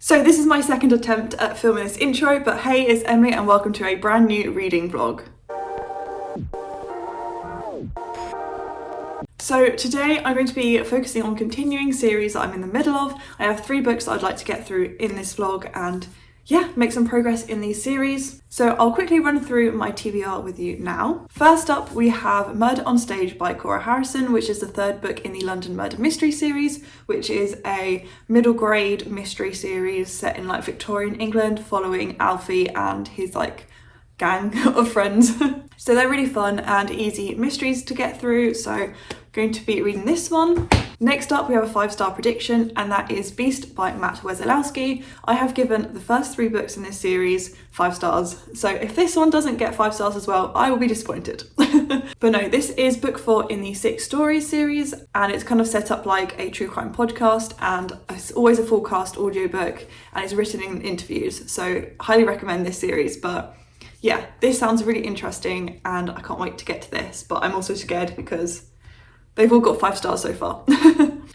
So this is my second attempt at filming this intro, but hey, it's Emily and welcome to a brand new reading vlog. So today I'm going to be focusing on continuing series that I'm in the middle of. I have 3 books that I'd like to get through in this vlog and yeah, make some progress in these series. So I'll quickly run through my TBR with you now. First up, we have Murder on Stage by Cora Harrison, which is the 3rd book in the London Murder Mystery series, which is a middle grade mystery series set in like Victorian England, following Alfie and his gang of friends. So they're really fun and easy mysteries to get through. So I'm going to be reading this one. Next up, we have a 5-star prediction, and that is Beast by Matt Wesolowski. I have given the first 3 books in this series 5 stars. So if this one doesn't get 5 stars as well, I will be disappointed. But no, this is book 4 in the 6 stories series, and it's kind of set up like a true crime podcast, and it's always a full cast audiobook, and it's written in interviews. So highly recommend this series. But yeah, this sounds really interesting and I can't wait to get to this, but I'm also scared because they've all got 5 stars so far.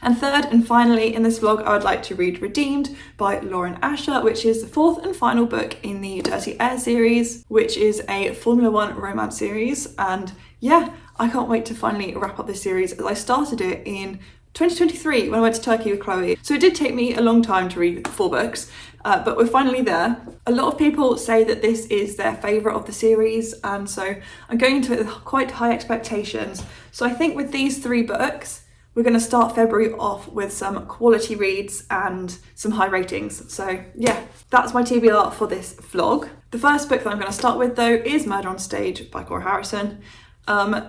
And third and finally in this vlog, I would like to read Redeemed by Lauren Asher, which is the 4th and final book in the Dirty Air series, which is a Formula 1 romance series. And yeah, I can't wait to finally wrap up this series, as I started it in 2023 when I went to Turkey with Chloe. So it did take me a long time to read 4 books, but we're finally there. A lot of people say that this is their favourite of the series, and so I'm going into it with quite high expectations. So I think with these 3 books, we're going to start February off with some quality reads and some high ratings. So yeah, that's my TBR for this vlog. The first book that I'm going to start with though is Murder on Stage by Cora Harrison.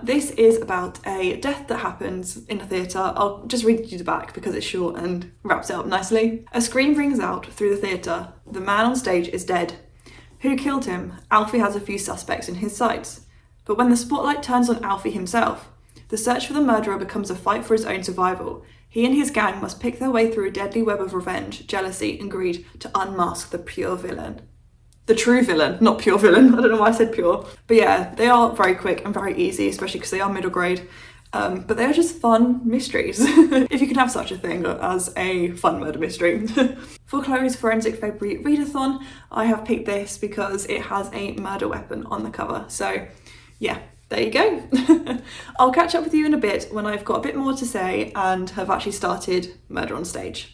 This is about a death that happens in a theatre. I'll just read you the back because it's short and wraps it up nicely. A scream rings out through the theatre. The man on stage is dead. Who killed him? Alfie has a few suspects in his sights. But when the spotlight turns on Alfie himself, the search for the murderer becomes a fight for his own survival. He and his gang must pick their way through a deadly web of revenge, jealousy and greed to unmask the pure villain. The true villain, not pure villain. I don't know why I said pure. But yeah, they are very quick and very easy, especially because they are middle grade. But they are just fun mysteries, if you can have such a thing as a fun murder mystery. For Chloe's Forensic February Readathon, I have picked this because it has a murder weapon on the cover. So yeah, there you go. I'll catch up with you in a bit when I've got a bit more to say and have actually started Murder on Stage.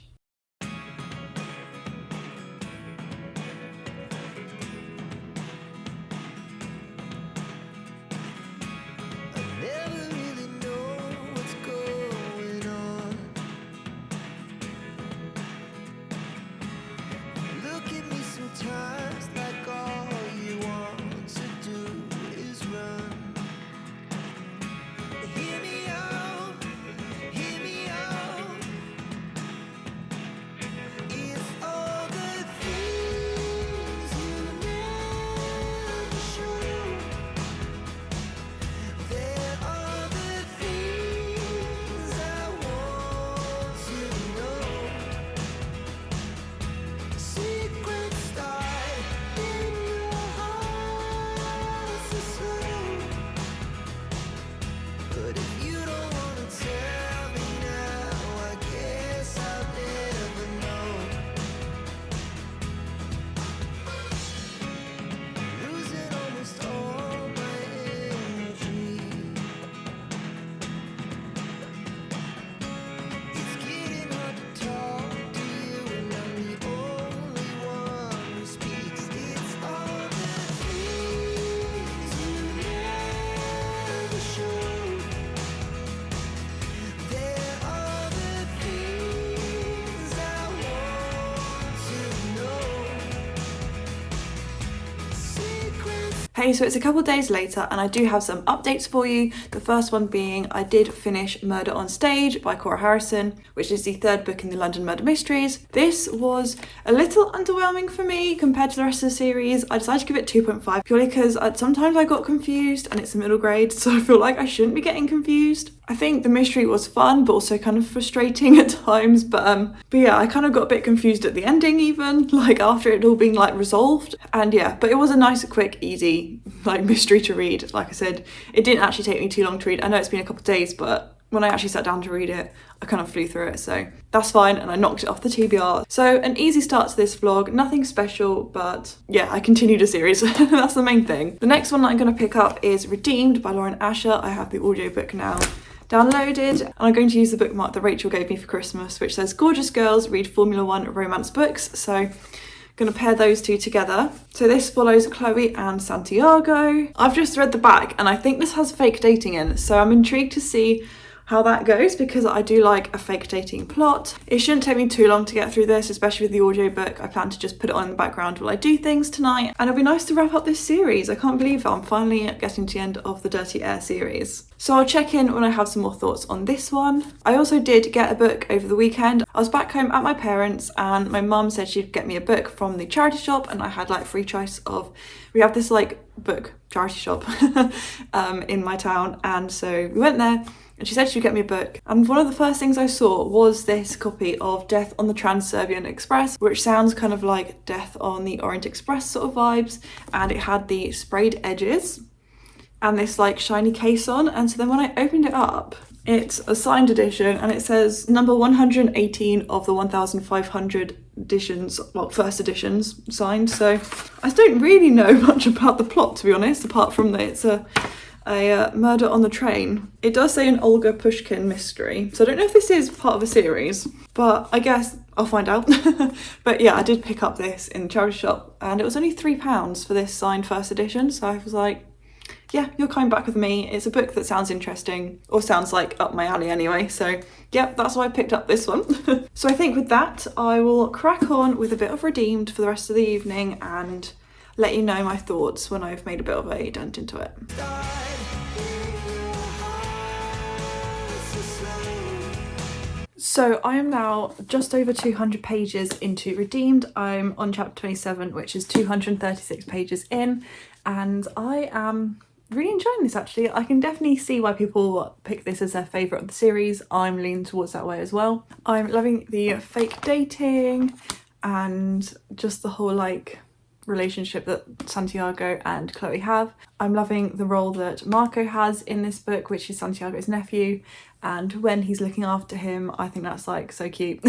Hey, so it's a couple days later and I do have some updates for you. The first one being I did finish Murder on Stage by Cora Harrison, which is the 3rd book in the London Murder Mysteries. This was a little underwhelming for me compared to the rest of the series. I decided to give it 2.5 purely because sometimes I got confused, and it's a middle grade, so I feel like I shouldn't be getting confused. I think the mystery was fun but also kind of frustrating at times, but yeah, I kind of got a bit confused at the ending even, like after it all being like resolved. And yeah, but it was a nice, quick, easy like mystery to read. Like I said, it didn't actually take me too long to read. I know it's been a couple of days, but when I actually sat down to read it, I kind of flew through it, so that's fine, and I knocked it off the TBR. So an easy start to this vlog, nothing special, but yeah, I continued a series. That's the main thing. The next one that I'm going to pick up is Redeemed by Lauren Asher. I have the audiobook now downloaded, and I'm going to use the bookmark that Rachel gave me for Christmas, which says gorgeous girls read Formula One romance books. So I'm going to pair those two together. So this follows Chloe and Santiago. I've just read the back and I think this has fake dating in, so I'm intrigued to see how that goes, because I do like a fake dating plot. It shouldn't take me too long to get through this, especially with the audiobook. I plan to just put it on in the background while I do things tonight, and it'll be nice to wrap up this series. I can't believe I'm finally getting to the end of the Dirty Air series. So I'll check in when I have some more thoughts on this one. I also did get a book over the weekend. I was back home at my parents and my mum said she'd get me a book from the charity shop, and I had like free choice of, we have this like book charity shop in my town, and so we went there. And she said she'd get me a book. And one of the first things I saw was this copy of Death on the Trans-Serbian Express, which sounds kind of like Death on the Orient Express sort of vibes. And it had the sprayed edges and this like shiny case on. And so then when I opened it up, it's a signed edition and it says number 118 of the 1,500 editions, well, first editions signed. So I don't really know much about the plot, to be honest, apart from that it's a murder on the train. It does say an Olga Pushkin mystery, so I don't know if this is part of a series, but I guess I'll find out. But yeah, I did pick up this in the charity shop and it was only £3 for this signed first edition, so I was like, yeah, you're coming back with me. It's a book that sounds interesting, or sounds like up my alley anyway, so yeah, that's why I picked up this one. So I think with that I will crack on with a bit of Redeemed for the rest of the evening and let you know my thoughts when I've made a bit of a dent into it. So I am now just over 200 pages into Redeemed. I'm on chapter 27, which is 236 pages in, and I am really enjoying this actually. I can definitely see why people pick this as their favourite of the series. I'm leaning towards that way as well. I'm loving the fake dating and just the whole like relationship that Santiago and Chloe have. I'm loving the role that Marco has in this book, which is Santiago's nephew, and when he's looking after him, I think that's like so cute.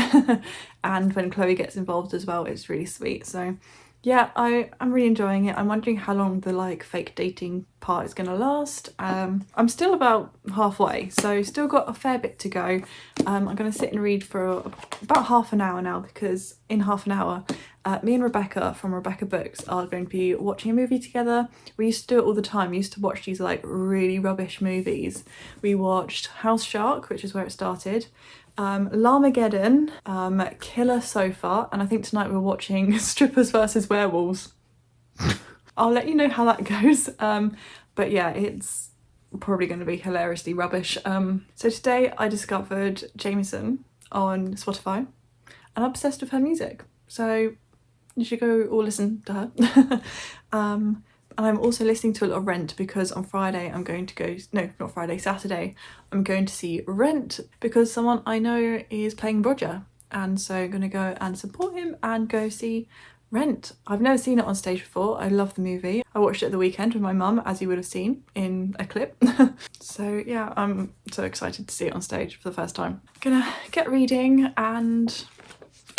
And when Chloe gets involved as well, it's really sweet. So yeah, I'm really enjoying it. I'm wondering how long the like fake dating part is gonna last. I'm still about halfway, so still got a fair bit to go. I'm gonna sit and read for about half an hour now, because in half an hour me and Rebecca from Rebecca Books are going to be watching a movie together. We used to do it all the time. We used to watch these like really rubbish movies. We watched House Shark, which is where it started, Larmageddon, Killer Sofa, and I think tonight we're watching Strippers versus Werewolves. I'll let you know how that goes, but yeah, it's probably going to be hilariously rubbish. So today I discovered Jameson on Spotify and I'm obsessed with her music, so you should go all listen to her. And I'm also listening to a lot of Rent, because on Friday I'm going to go, no, not Friday, Saturday, I'm going to see Rent because someone I know is playing Roger, and so I'm going to go and support him and go see Rent. I've never seen it on stage before. I love the movie. I watched it at the weekend with my mum, as you would have seen in a clip. So yeah, I'm so excited to see it on stage for the first time. Gonna get reading and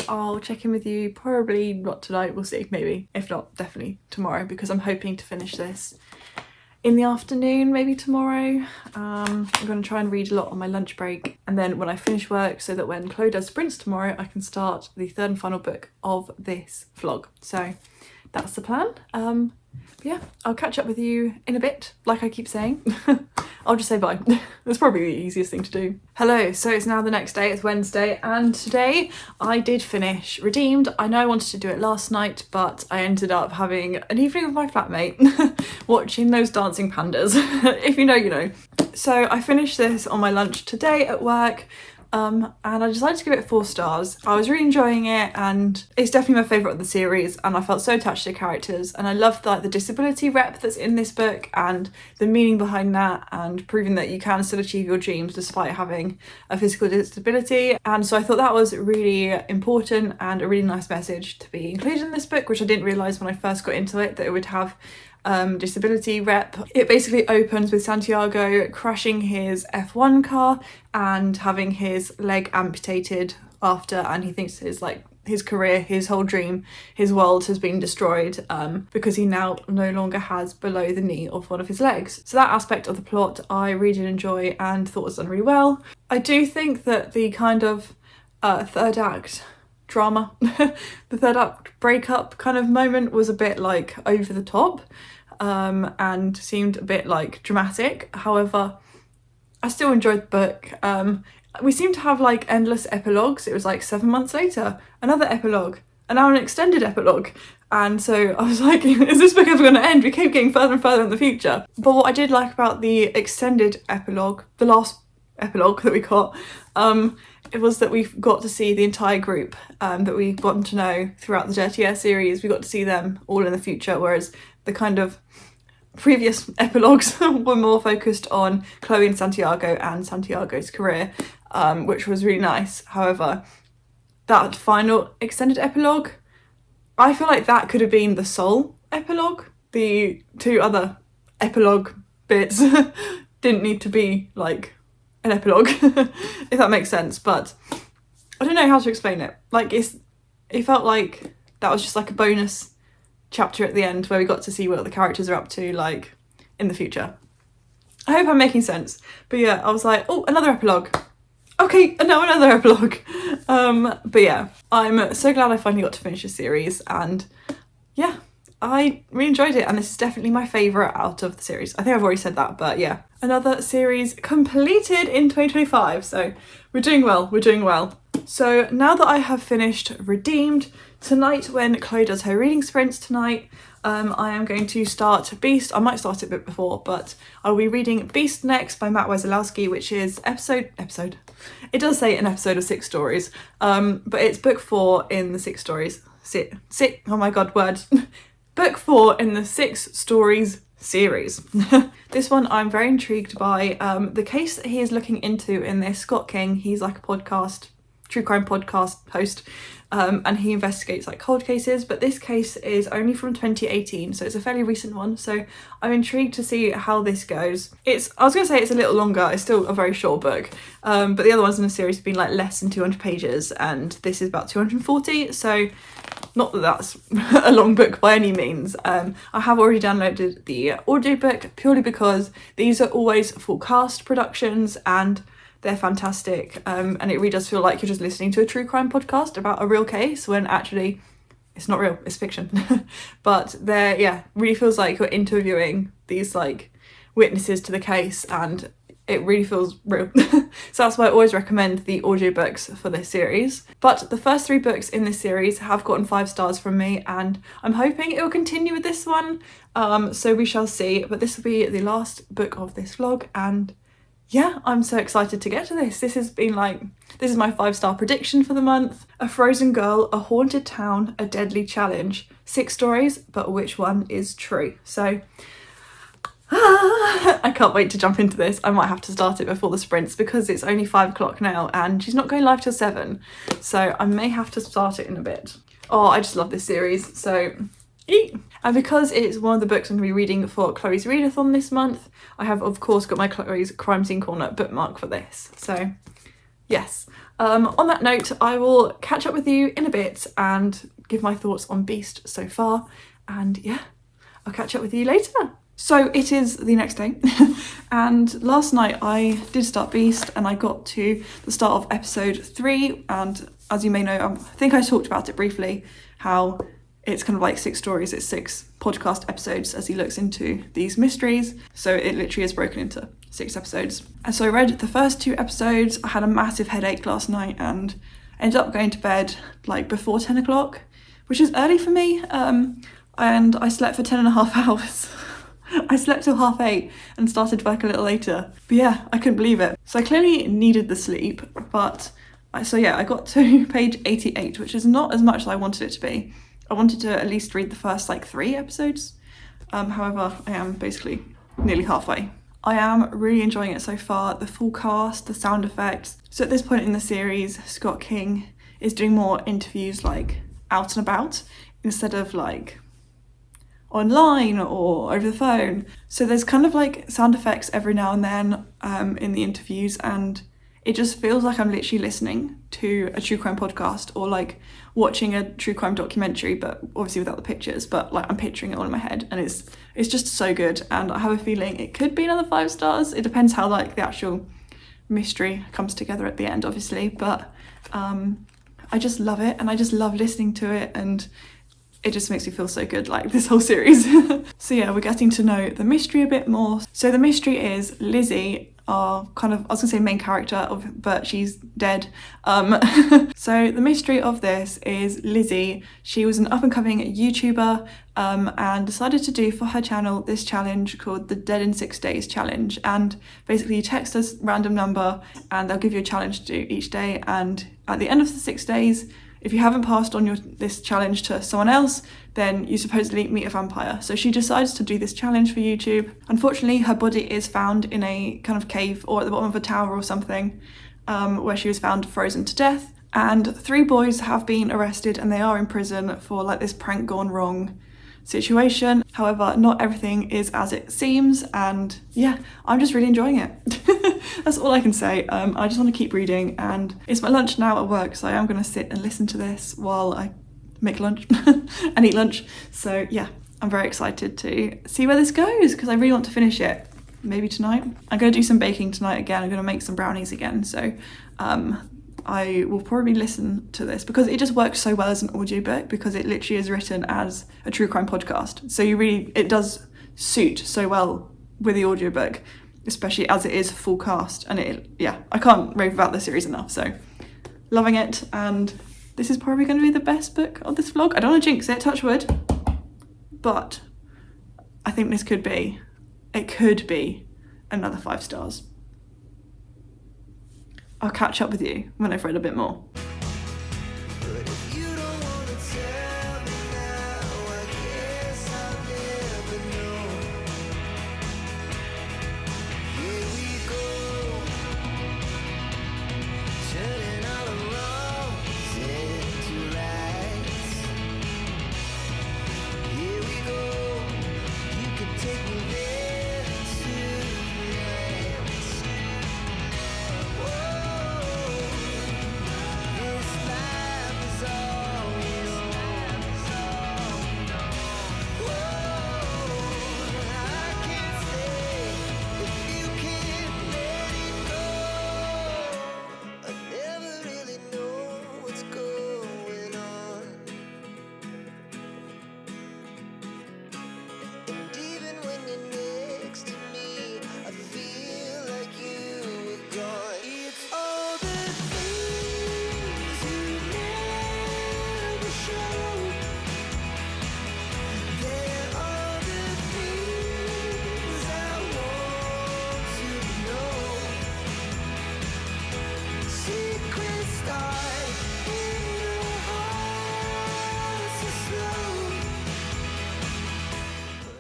I'll check in with you probably not tonight, we'll see, maybe. If not, definitely tomorrow, because I'm hoping to finish this in the afternoon, maybe tomorrow. I'm going to try and read a lot on my lunch break, and then when I finish work, so that when Chloe does sprints tomorrow, I can start the third and final book of this vlog. So that's the plan. But yeah, I'll catch up with you in a bit, like I keep saying. I'll just say bye. That's probably the easiest thing to do. Hello, so it's now the next day, it's Wednesday, and today I did finish Redeemed. I know I wanted to do it last night, but I ended up having an evening with my flatmate watching those dancing pandas. If you know, you know. So I finished this on my lunch today at work. And I decided to give it 4 stars. I was really enjoying it, and it's definitely my favourite of the series, and I felt so attached to the characters, and I loved like the disability rep that's in this book and the meaning behind that, and proving that you can still achieve your dreams despite having a physical disability. And so I thought that was really important and a really nice message to be included in this book, which I didn't realise when I first got into it that it would have disability rep. It basically opens with Santiago crashing his F1 car and having his leg amputated after, and he thinks his career, his whole dream, his world has been destroyed because he now no longer has below the knee of one of his legs. So that aspect of the plot I really did enjoy and thought was done really well. I do think that the kind of third act drama, the third act breakup kind of moment was a bit like over the top and seemed a bit like dramatic. However, I still enjoyed the book. We seem to have like endless epilogues. It was like 7 months later, another epilogue, and now an extended epilogue. And so I was like, is this book ever going to end? We keep getting further and further in the future. But what I did like about the extended epilogue, the last epilogue that we got, it was that we got to see the entire group that we got to know throughout the Dirty Air series. We got to see them all in the future, whereas the kind of previous epilogues were more focused on Chloe and Santiago's career, which was really nice. However, that final extended epilogue, I feel like that could have been the sole epilogue. The two other epilogue bits didn't need to be like an epilogue, if that makes sense. But I don't know how to explain it. Like it felt like that was just like a bonus chapter at the end where we got to see what the characters are up to like in the future. I hope I'm making sense. But yeah, I was like, oh, another epilogue. Okay, and now another epilogue. But yeah, I'm so glad I finally got to finish this series, and yeah, I really enjoyed it, and this is definitely my favourite out of the series. I think I've already said that, but yeah. Another series completed in 2025, so we're doing well. So now that I have finished Redeemed, tonight when Chloe does her reading sprints tonight, I am going to start Beast. I might start it a bit before, but I'll be reading Beast next by Matt Wesolowski, which is episode. It does say an episode of 6 stories, but it's book 4 in the 6 stories. Oh my god, words. Book 4 in the 6 stories series. This one I'm very intrigued by. The case that he is looking into in this, Scott King, he's like a true crime podcast host, and he investigates like cold cases, but this case is only from 2018, so it's a fairly recent one, so I'm intrigued to see how this goes. I was going to say it's a little longer, it's still a very short book, but the other ones in the series have been like less than 200 pages, and this is about 240, so not that that's a long book by any means. I have already downloaded the audiobook purely because these are always full cast productions and they're fantastic, and it really does feel like you're just listening to a true crime podcast about a real case when actually it's not real, it's fiction. But really feels like you're interviewing these like witnesses to the case, and it really feels real. So that's why I always recommend the audiobooks for this series. But the first 3 books in this series have gotten 5 stars from me, and I'm hoping it will continue with this one, so we shall see. But this will be the last book of this vlog, and yeah, I'm so excited to get to this. This is my 5-star prediction for the month. A frozen girl, a haunted town, a deadly challenge. 6 stories, but which one is true? So I can't wait to jump into this. I might have to start it before the sprints because it's only 5 o'clock now and she's not going live till 7. So I may have to start it in a bit. Oh, I just love this series. So and because it's one of the books I'm going to be reading for Chloe's readathon this month, I have of course got my Chloe's Crime Scene Corner bookmark for this. So yes, on that note, I will catch up with you in a bit and give my thoughts on Beast so far, and yeah, I'll catch up with you later. So it is the next day and last night I did start Beast and I got to the start of episode 3, and as you may know, I think I talked about it briefly, how it's kind of like 6 stories, it's 6 podcast episodes as he looks into these mysteries. So it literally is broken into 6 episodes. And so I read the first 2 episodes. I had a massive headache last night and ended up going to bed like before 10 o'clock, which is early for me. And I slept for 10 and a half hours. I slept till 8:30 and started work a little later. But yeah, I couldn't believe it. So I clearly needed the sleep, but I got to page 88, which is not as much as I wanted it to be. I wanted to at least read the first like 3 episodes. However, I am basically nearly halfway. I am really enjoying it so far. The full cast, the sound effects. So at this point in the series, Scott King is doing more interviews like out and about instead of like online or over the phone. So there's kind of like sound effects every now and then in the interviews, and it just feels like I'm literally listening to a true crime podcast or like watching a true crime documentary, but obviously without the pictures, but like I'm picturing it all in my head, and it's just so good. And I have a feeling it could be another 5 stars. It depends how like the actual mystery comes together at the end, obviously, but I just love it, and I just love listening to it, and it just makes me feel so good, like this whole series. So yeah, we're getting to know the mystery a bit more. So the mystery is Lizzie, our kind of, I was gonna say main character, but she's dead. So the mystery of this is Lizzie. She was an up-and-coming YouTuber and decided to do for her channel this challenge called the Dead in 6 Days challenge. And basically you text a random number and they'll give you a challenge to do each day, and at the end of the 6 days, if you haven't passed on this challenge to someone else, then you supposedly meet a vampire. So she decides to do this challenge for YouTube. Unfortunately, her body is found in a kind of cave or at the bottom of a tower or something, where she was found frozen to death. And 3 boys have been arrested and they are in prison for like this prank gone wrong situation. However, not everything is as it seems, and yeah, I'm just really enjoying it. That's all I can say. I just want to keep reading, and it's my lunch now at work, so I am going to sit and listen to this while I make lunch and eat lunch. So yeah, I'm very excited to see where this goes because I really want to finish it. Maybe tonight. I'm going to do some baking tonight again. I'm going to make some brownies again, so I will probably listen to this because it just works so well as an audiobook, because it literally is written as a true crime podcast. So it does suit so well with the audiobook, especially as it is full cast. And I can't rave about this series enough. So loving it. And this is probably going to be the best book of this vlog. I don't want to jinx it, touch wood, but I think it could be another 5 stars. I'll catch up with you when I've read a bit more.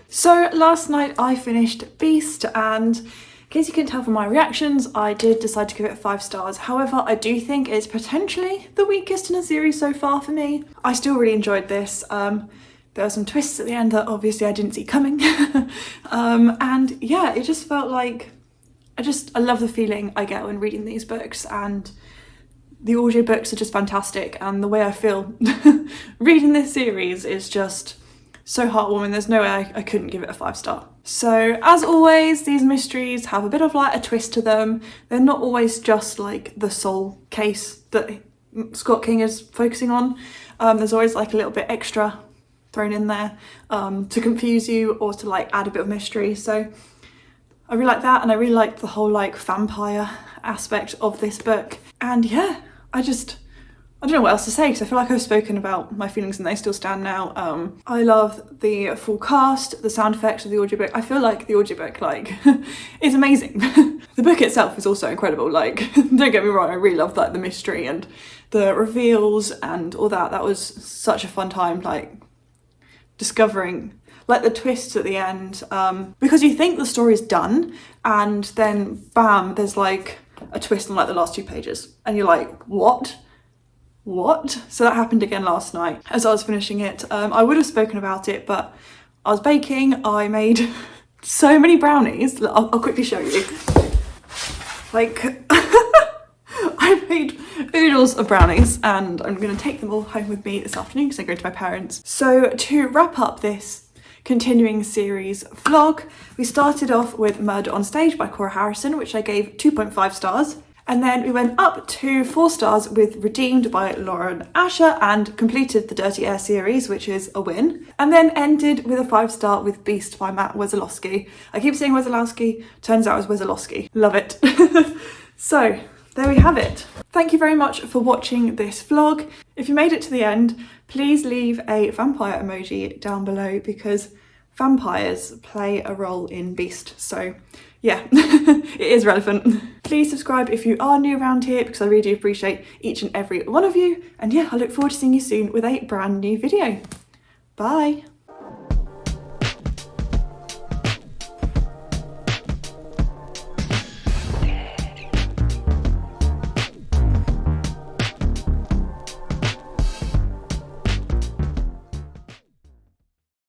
So last night I finished Beast, and in case you can tell from my reactions, I did decide to give it 5 stars. However, I do think it's potentially the weakest in a series so far for me. I still really enjoyed this. There were some twists at the end that obviously I didn't see coming. And yeah, it just felt like, I love the feeling I get when reading these books, and the audiobooks are just fantastic, and the way I feel reading this series is just so heartwarming. There's no way I couldn't give it a 5 star. So as always, these mysteries have a bit of like a twist to them. They're not always just like the sole case that Scott King is focusing on. There's always like a little bit extra thrown in there to confuse you or to like add a bit of mystery. So I really like that, and I really liked the whole like vampire aspect of this book. And yeah, I don't know what else to say because I feel like I've spoken about my feelings and they still stand now. I love the full cast, the sound effects of the audiobook. I feel like the audiobook like is amazing. The book itself is also incredible. Like, don't get me wrong, I really love like the mystery and the reveals and all that. That was such a fun time, like discovering like the twists at the end, because you think the story's done and then bam, there's like a twist on like the last 2 pages and you're like, what? So that happened again last night as I was finishing it. I would have spoken about it, but I was baking, I made so many brownies. I'll quickly show you. Like, I made oodles of brownies and I'm going to take them all home with me this afternoon because I'm going to my parents. So to wrap up this continuing series vlog, we started off with Murder on Stage by Cora Harrison, which I gave 2.5 stars. And then we went up to 4 stars with Redeemed by Lauren Asher and completed the Dirty Air series, which is a win. And then ended with a 5-star with Beast by Matt Wesolowski. I keep saying Wesolowski, turns out it was Wesolowski. Love it. So there we have it. Thank you very much for watching this vlog. If you made it to the end, please leave a vampire emoji down below because vampires play a role in Beast. So yeah, it is relevant. Please subscribe if you are new around here because I really do appreciate each and every one of you. And yeah, I look forward to seeing you soon with a brand new video. Bye.